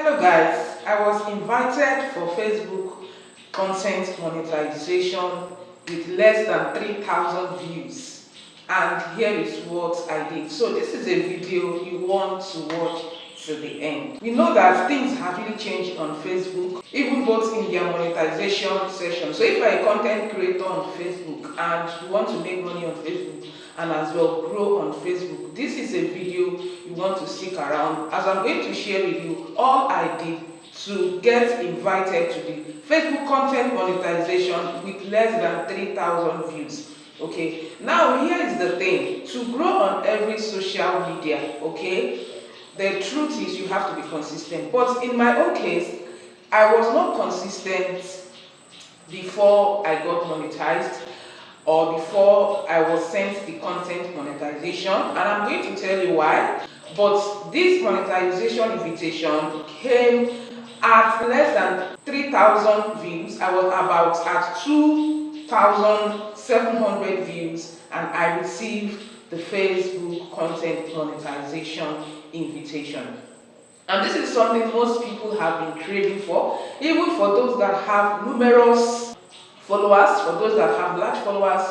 Hello guys, I was invited for Facebook content monetization with less than 3,000 views, and here is what I did. So this is a video you want to watch to the end. We know that things have really changed on Facebook, even both in their monetization session. So if you're a content creator on Facebook and you want to make money on Facebook and as well grow on Facebook, this is a video you want to stick around, as I'm going to share with you all I did to get invited to the Facebook content monetization with less than 3,000 views. Okay, now here is the thing: to grow on every social media, okay, the truth is you have to be consistent. But in my own case, I was not consistent before I got monetized or before I was sent the content monetization, and I'm going to tell you why. But this monetization invitation came at less than 3,000 views. I was about at 2,700 views, and I received the Facebook content monetization invitation. And this is something most people have been craving for, even for those that have numerous followers, for those that have large followers.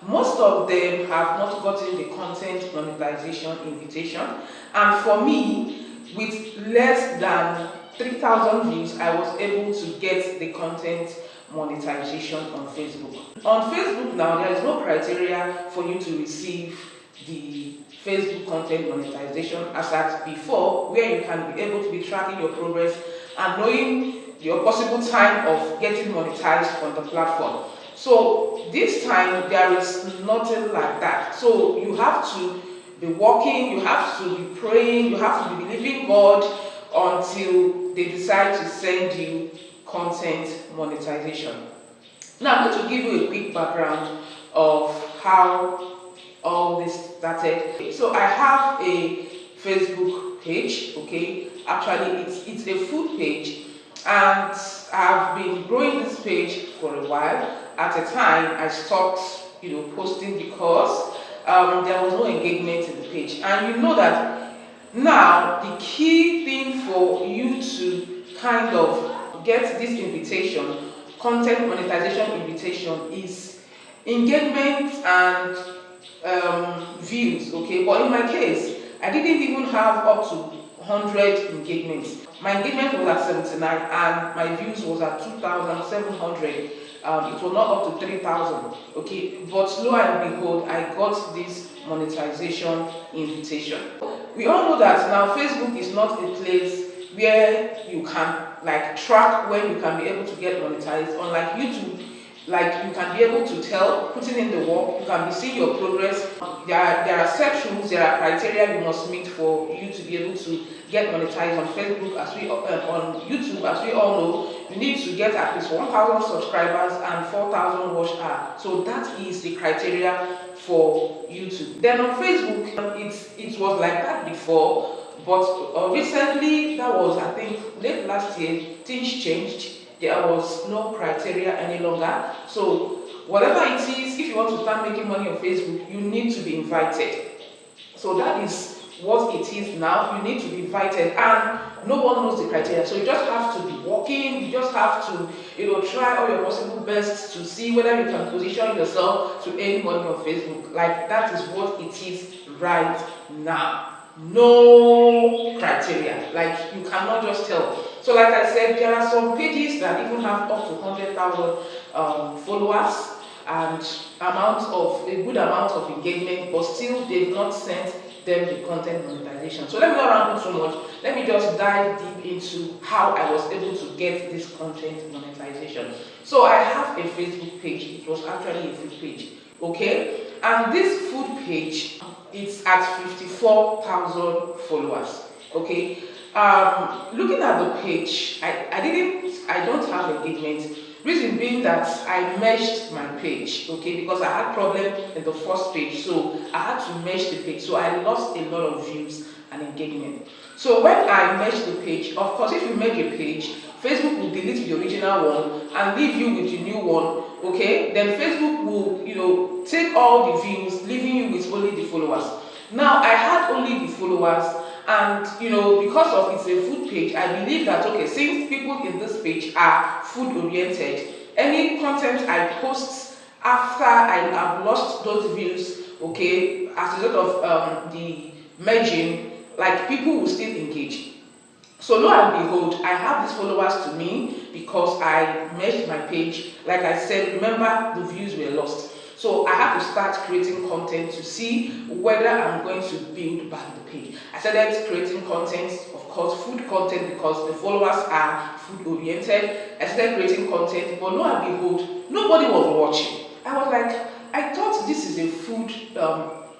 Most of them have not gotten the content monetization invitation, and for me, with less than 3,000 views, I was able to get the content monetization on Facebook. On Facebook now, there is no criteria for you to receive the Facebook content monetization as at before, where you can be able to be tracking your progress and knowing your possible time of getting monetized on the platform. So this time there is nothing like that. So you have to be working, you have to be praying, you have to be believing God until they decide to send you content monetization. Now I'm going to give you a quick background of how all this started. So I have a Facebook page, okay? Actually it's a food page, and I've been growing this page for a while. At a time I stopped posting because there was no engagement in the page. And you know that now the key thing for you to kind of get this invitation, content monetization invitation, is engagement and views, okay? But in my case, I didn't even have up to 100 engagements. My engagement was at 79 and my views was at 2,700. It was not up to 3,000, okay? But lo and behold, I got this monetization invitation. We all know that now Facebook is not a place where you can track when you can be able to get monetized. Unlike YouTube, you can be able to tell, putting in the work, you can be seeing your progress. There are set rules, there are criteria you must meet for you to be able to get monetized on Facebook. On YouTube, as we all know, you need to get at least 1,000 subscribers and 4,000 watch hours. So that is the criteria for YouTube. Then on Facebook, it was like that before, but recently, that was, I think, late last year, things changed. There was no criteria any longer. So whatever it is, if you want to start making money on Facebook, you need to be invited. So that is what it is now. You need to be invited, and no one knows the criteria. So you just have to be working. You just have to try all your possible best to see whether you can position yourself to earn money on Facebook. That is what it is right now. No criteria. You cannot just tell. So like I said, there are some pages that even have up to 100,000 followers and a good amount of engagement, but still they've not sent them the content monetization. So let me not ramble so much. Let me just dive deep into how I was able to get this content monetization. So I have a Facebook page. It was actually a food page, okay? And this food page, it's at 54,000 followers, okay? Looking at the page, I don't have engagement. Reason being that I merged my page, okay, because I had problem in the first page, so I had to merge the page. So I lost a lot of views and engagement. So when I merged the page, of course, if you merge a page, Facebook will delete the original one and leave you with the new one, okay? Then Facebook will, take all the views, leaving you with only the followers. Now I had only the followers And because of it's a food page, I believe that okay, since people in this page are food oriented, any content I post after I have lost those views, okay, as a result of the merging, like people will still engage. So lo and behold, I have these followers to me because I merged my page. Like I said, remember the views were lost. So I had to start creating content to see whether I'm going to build back the page. I started creating content, of course, food content because the followers are food oriented. I started creating content, but lo and behold, nobody was watching. I was like, I thought this is a food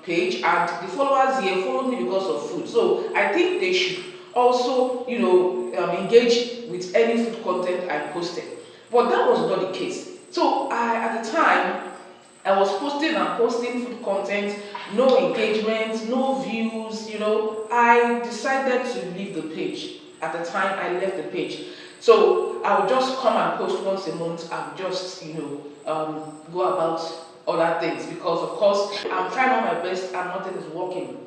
page and the followers here follow me because of food. So I think they should also, engage with any food content I posted. But that was not the case. So at the time, I was posting food content, no engagement, no views, I decided to leave the page. At the time, I left the page. So I would just come and post once a month and just, go about other things because, of course, I'm trying all my best and nothing is working.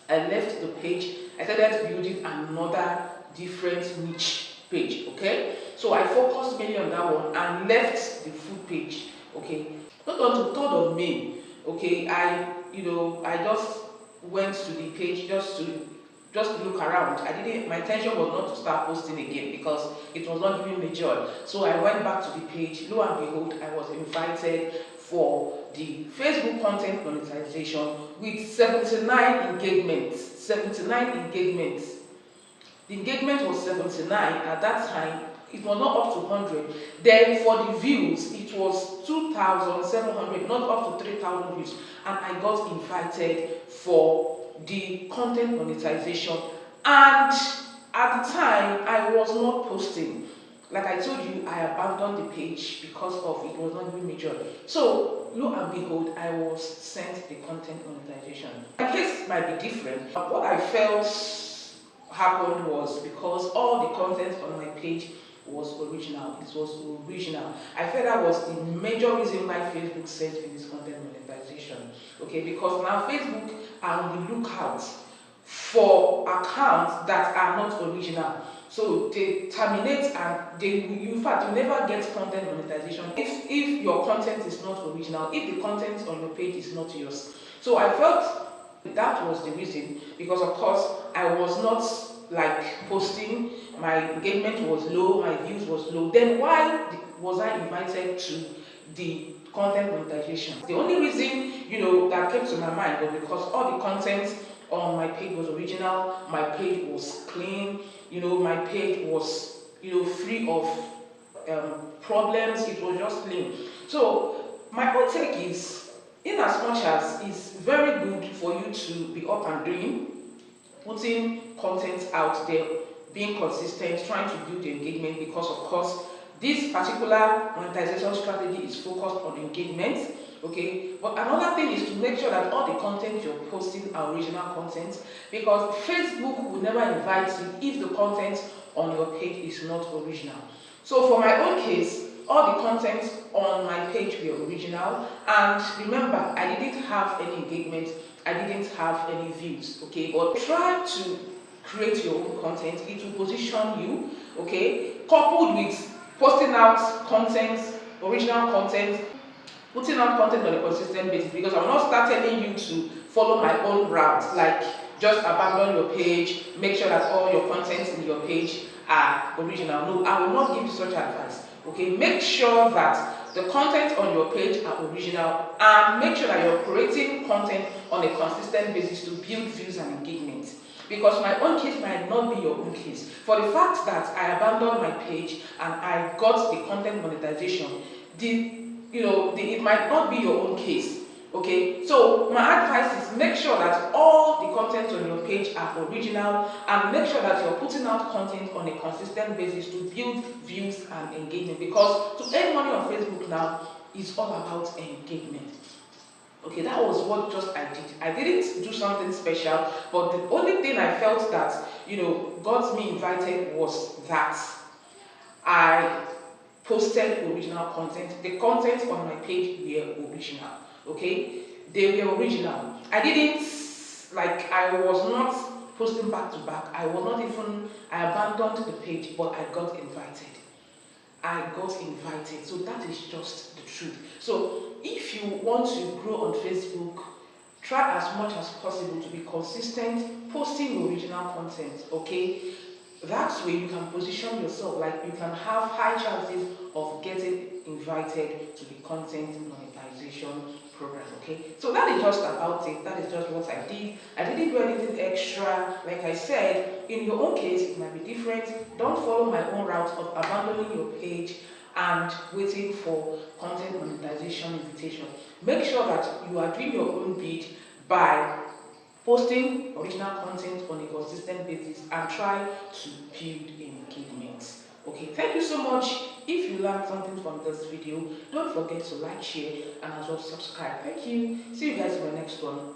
I left the page. I started building another different niche page, okay? So I focused mainly on that one and left the food page, okay? Not on the 3rd of May, okay? I just went to the page just to look around. My intention was not to start posting again because it was not giving me joy. So I went back to the page. Lo and behold, I was invited for the Facebook content monetization with 79 engagements. 79 engagements. The engagement was 79 at that time. It was not up to 100. Then for the views, it was 2,700, not up to 3,000 views. And I got invited for the content monetization. And at the time, I was not posting. Like I told you, I abandoned the page because of it was not giving me joy. So, lo and behold, I was sent the content monetization. My case might be different. But what I felt happened was because all the content on my page was original. It was original. I felt that was the major reason why Facebook sent me this content monetization. Okay, because now Facebook are on the lookout for accounts that are not original. So they terminate and in fact, you never get content monetization if your content is not original, if the content on your page is not yours. So I felt that was the reason because of course I was not like posting, my engagement was low, my views was low. Then why was I invited to the content monetization? The only reason, that came to my mind was because all the content on my page was original, my page was clean, my page was, free of problems, it was just clean. So my own take is, in as much as it's very good for you to be up and doing, putting content out there, being consistent, trying to build the engagement, because of course this particular monetization strategy is focused on engagement, okay? But another thing is to make sure that all the content you're posting are original content, because Facebook will never invite you if the content on your page is not original. So for my own case, all the content on my page were original, and remember, I didn't have any engagement, I didn't have any views, okay? But try to create your own content. It will position you, okay? Coupled with posting out content, original content, putting out content on a consistent basis, because I'm not start telling you to follow my own route, like just abandon your page, make sure that all your content in your page are original. No, I will not give you such advice, okay? Make sure that the content on your page are original, and make sure that you're creating content on a consistent basis to build views and engagement. Because my own case might not be your own case. For the fact that I abandoned my page and I got the content monetization, it might not be your own case. Okay, so my advice is make sure that all the content on your page are original, and make sure that you're putting out content on a consistent basis to build views and engagement, because to earn money on Facebook now is all about engagement. Okay, that was what just I did. I didn't do something special, but the only thing I felt that, got me invited was that I posted original content. The content on my page were original, okay? They were original. I was not posting back to back. I abandoned the page, but I got invited. So that is just the truth. So if you want to grow on Facebook, try as much as possible to be consistent, posting original content, okay? That way you can position yourself, like you can have high chances of getting invited to the content monetization program, okay? So that is just about it. That is just what I did. I didn't do anything extra. Like I said, in your own case, it might be different. Don't follow my own route of abandoning your page and waiting for content monetization invitation. Make sure that you are doing your own bit by posting original content on a consistent basis and try to build engagement. Okay, thank you so much. If you learned something from this video, don't forget to like, share, and as well subscribe. Thank you. See you guys in the next one.